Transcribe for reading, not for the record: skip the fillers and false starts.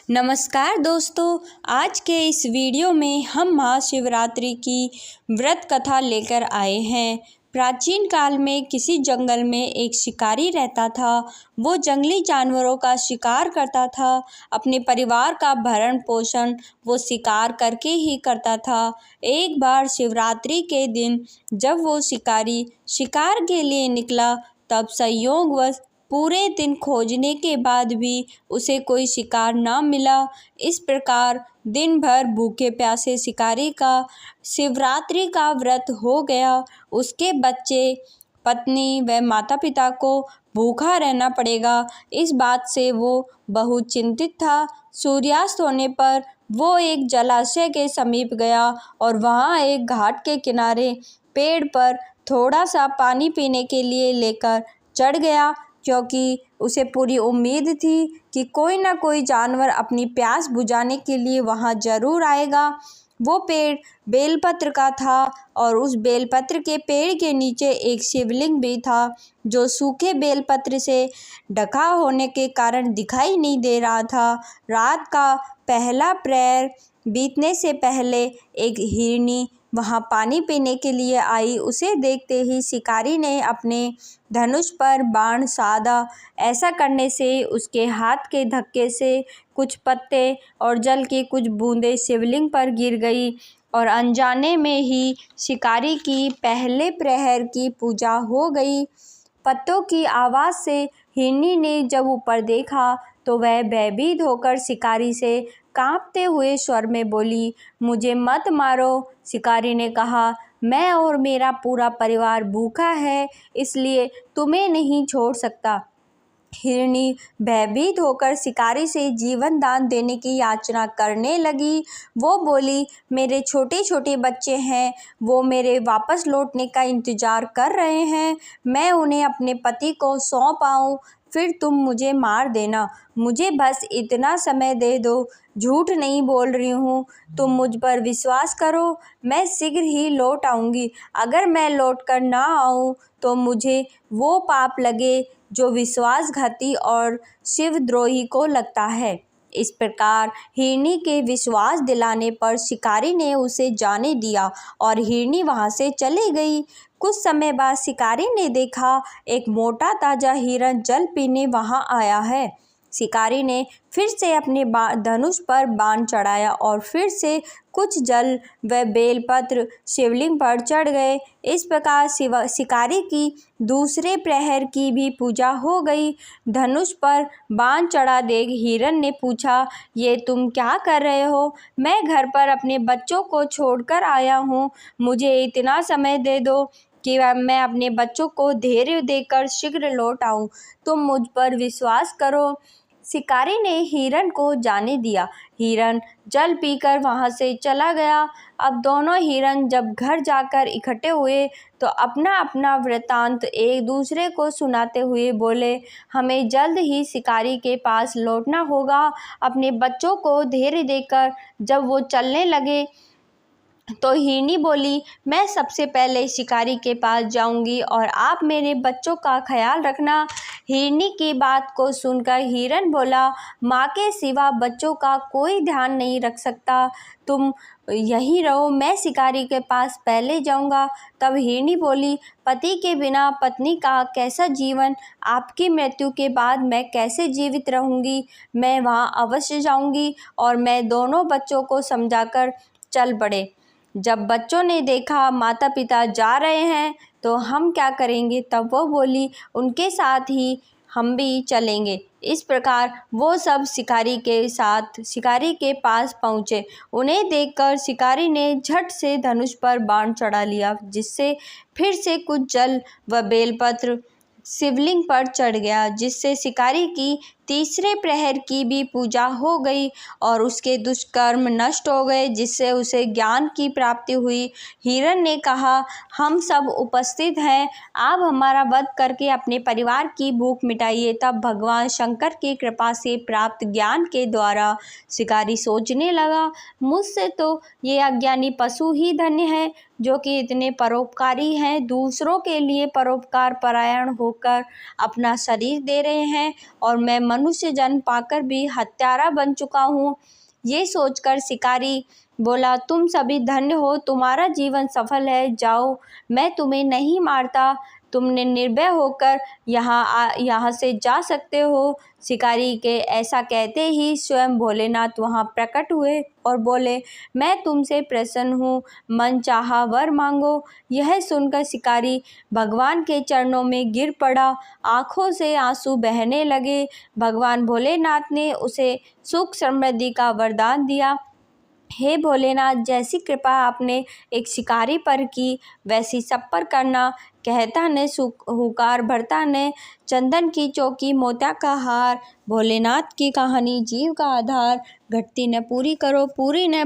नमस्कार दोस्तों, आज के इस वीडियो में हम महाशिवरात्रि की व्रत कथा लेकर आए हैं। प्राचीन काल में किसी जंगल में एक शिकारी रहता था। वो जंगली जानवरों का शिकार करता था। अपने परिवार का भरण पोषण वो शिकार करके ही करता था। एक बार शिवरात्रि के दिन जब वो शिकारी शिकार के लिए निकला, तब संयोगवश पूरे दिन खोजने के बाद भी उसे कोई शिकार न मिला। इस प्रकार दिन भर भूखे प्यासे शिकारी का शिवरात्रि का व्रत हो गया। उसके बच्चे, पत्नी व माता पिता को भूखा रहना पड़ेगा। इस बात से वो बहुत चिंतित था। सूर्यास्त होने पर वो एक जलाशय के समीप गया और वहाँ एक घाट के किनारे पेड़ पर थोड़ा सा पानी पीने के लिए लेकर चढ़ गया, क्योंकि उसे पूरी उम्मीद थी कि कोई ना कोई जानवर अपनी प्यास बुझाने के लिए वहाँ ज़रूर आएगा। वो पेड़ बेलपत्र का था और उस बेलपत्र के पेड़ के नीचे एक शिवलिंग भी था, जो सूखे बेलपत्र से ढका होने के कारण दिखाई नहीं दे रहा था। रात का पहला प्रहर बीतने से पहले एक हिरनी वहाँ पानी पीने के लिए आई। उसे देखते ही शिकारी ने अपने धनुष पर बाण साधा। ऐसा करने से उसके हाथ के धक्के से कुछ पत्ते और जल की कुछ बूंदें शिवलिंग पर गिर गई और अनजाने में ही शिकारी की पहले प्रहर की पूजा हो गई। पत्तों की आवाज़ से हिरनी ने जब ऊपर देखा तो वह भयभीत होकर शिकारी से कांपते हुए स्वर में बोली, मुझे मत मारो। शिकारी ने कहा, मैं और मेरा पूरा परिवार भूखा है, इसलिए तुम्हें नहीं छोड़ सकता। हिरनी भयभीत होकर शिकारी से जीवन दान देने की याचना करने लगी। वो बोली, मेरे छोटे छोटे बच्चे हैं, वो मेरे वापस लौटने का इंतज़ार कर रहे हैं। मैं उन्हें अपने पति को सौंप आऊँ, फिर तुम मुझे मार देना। मुझे बस इतना समय दे दो। झूठ नहीं बोल रही हूँ, तुम मुझ पर विश्वास करो। मैं शीघ्र ही लौट आऊँगी। अगर मैं लौट कर ना आऊँ तो मुझे वो पाप लगे जो विश्वासघाती और शिवद्रोही को लगता है। इस प्रकार हिरनी के विश्वास दिलाने पर शिकारी ने उसे जाने दिया और हिरनी वहाँ से चली गई। कुछ समय बाद शिकारी ने देखा एक मोटा ताजा हिरन जल पीने वहाँ आया है। शिकारी ने फिर से अपने धनुष पर बाण चढ़ाया और फिर से कुछ जल व बेलपत्र शिवलिंग पर चढ़ गए। इस प्रकार शिकारी की दूसरे प्रहर की भी पूजा हो गई। धनुष पर बाण चढ़ा देख हिरन ने पूछा, ये तुम क्या कर रहे हो? मैं घर पर अपने बच्चों को छोड़कर आया हूँ। मुझे इतना समय दे दो कि मैं अपने बच्चों को धैर्य देकर शीघ्र लौट आऊँ। तुम मुझ पर विश्वास करो। शिकारी ने हिरन को जाने दिया। हिरन जल पीकर वहाँ से चला गया। अब दोनों हिरन जब घर जाकर इकट्ठे हुए तो अपना अपना वृत्तांत एक दूसरे को सुनाते हुए बोले, हमें जल्द ही शिकारी के पास लौटना होगा। अपने बच्चों को धैर्य देकर जब वो चलने लगे तो हिरनी बोली, मैं सबसे पहले शिकारी के पास जाऊंगी और आप मेरे बच्चों का ख्याल रखना। हिरनी की बात को सुनकर हिरन बोला, माँ के सिवा बच्चों का कोई ध्यान नहीं रख सकता। तुम यहीं रहो, मैं शिकारी के पास पहले जाऊंगा। तब हिरनी बोली, पति के बिना पत्नी का कैसा जीवन? आपकी मृत्यु के बाद मैं कैसे जीवित रहूंगी? मैं वहाँ अवश्य जाऊंगी। और मैं दोनों बच्चों को समझाकर चल पड़े। जब बच्चों ने देखा माता पिता जा रहे हैं तो हम क्या करेंगे? तब वो बोली, उनके साथ ही हम भी चलेंगे। इस प्रकार वो सब शिकारी के साथ शिकारी के पास पहुँचे। उन्हें देखकर शिकारी ने झट से धनुष पर बाण चढ़ा लिया, जिससे फिर से कुछ जल व बेलपत्र शिवलिंग पर चढ़ गया, जिससे शिकारी की तीसरे प्रहर की भी पूजा हो गई और उसके दुष्कर्म नष्ट हो गए, जिससे उसे ज्ञान की प्राप्ति हुई। हिरन ने कहा, हम सब उपस्थित हैं, आप हमारा वध करके अपने परिवार की भूख मिटाइए। तब भगवान शंकर की कृपा से प्राप्त ज्ञान के द्वारा शिकारी सोचने लगा, मुझसे तो ये अज्ञानी पशु ही धन्य है, जो कि इतने परोपकारी हैं। दूसरों के लिए परोपकार परायण होकर अपना शरीर दे रहे हैं और मैं मनुष्य जन्म पाकर भी हत्यारा बन चुका हूँ। ये सोचकर शिकारी बोला, तुम सभी धन्य हो, तुम्हारा जीवन सफल है, जाओ, मैं तुम्हें नहीं मारता, तुमने निर्भय होकर यहाँ से जा सकते हो। शिकारी के ऐसा कहते ही स्वयं भोलेनाथ वहाँ प्रकट हुए और बोले, मैं तुमसे प्रसन्न हूँ, मन चाहा वर मांगो। यह सुनकर शिकारी भगवान के चरणों में गिर पड़ा, आंखों से आंसू बहने लगे। भगवान भोलेनाथ ने उसे सुख समृद्धि का वरदान दिया। हे भोलेनाथ, जैसी कृपा आपने एक शिकारी पर की, वैसी सब पर करना। कहता ने हुकार भरता ने चंदन की चौकी, मोतिया का हार। भोलेनाथ की कहानी जीव का आधार, घटती न पूरी करो, पूरी न